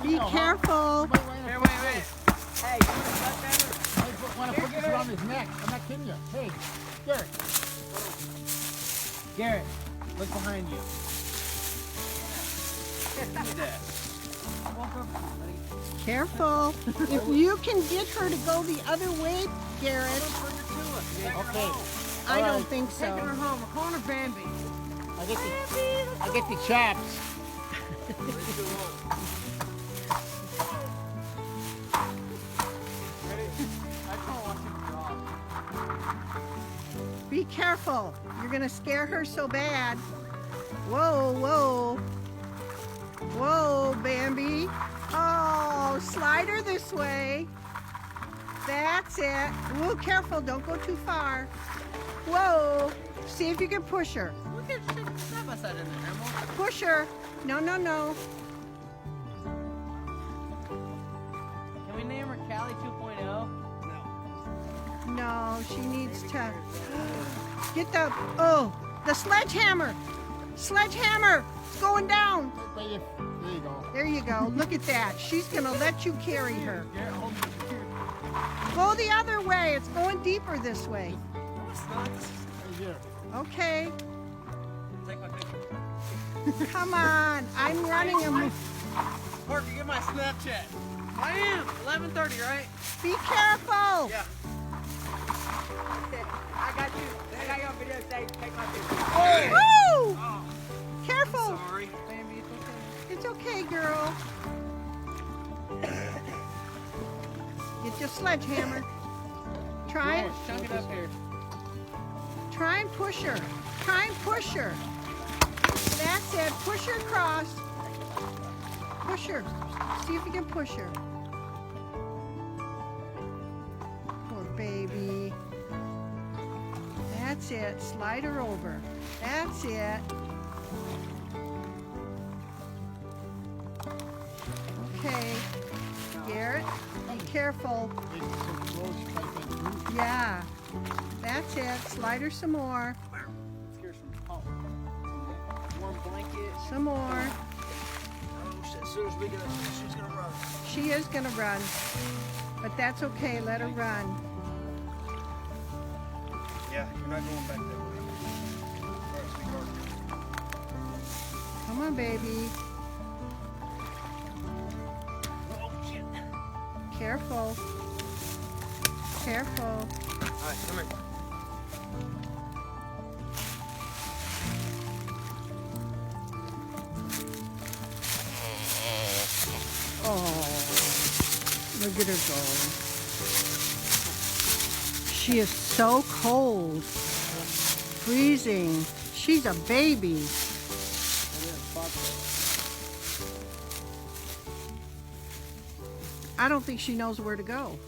Be careful. Wait. Hey, you want to touch that? I want to put this around his neck. I'm not kidding you. Hey, Garrett. Garrett, look behind you. Careful. If you can get her to go the other way, Garrett. Okay. I don't think so. Taking her home. We're calling her Bambi. I get the chops. Be careful. You're going to scare her so bad. Whoa. Whoa, Bambi. Oh, slide her this way. That's it. Whoa, careful. Don't go too far. Whoa. See if you can push her. Look at side by side in there, Emma. Push her. No. Can we name her Callie 2.0? No, she needs to get the sledgehammer. Sledgehammer. It's going down. There you go. There you go. Look at that. She's going to let you carry her. Go the other way. It's going deeper this way. Right here. Okay. Take my picture. Come on. I'm running him. Parker, get my Snapchat. I am. 11:30, right? Be careful. Yeah. I got you. I got you on video. Take my picture. Woo! Oh, Careful. sorry. Bambi, it's okay. It's okay, girl. Get your sledgehammer. Try Chunk it up here. and push her. Try and push her. That's it. Push her across. Push her. See if you can push her. Poor baby. That's it. Slide her over. That's it. Okay. Garrett, be careful. Make some clothes type thing. Yeah. That's it. Slide her some more. Let's get her some warm blanket. Some more. Oh shit! As soon as we get it, she's gonna run. She is going to run. But that's okay. Let her run. Yeah, you're not going back that way. Alright, sweetheart. Come on, baby. Oh shit! Careful. Careful. Alright, come here. Oh, look at her go. She is so cold. Freezing. She's a baby. I don't think she knows where to go.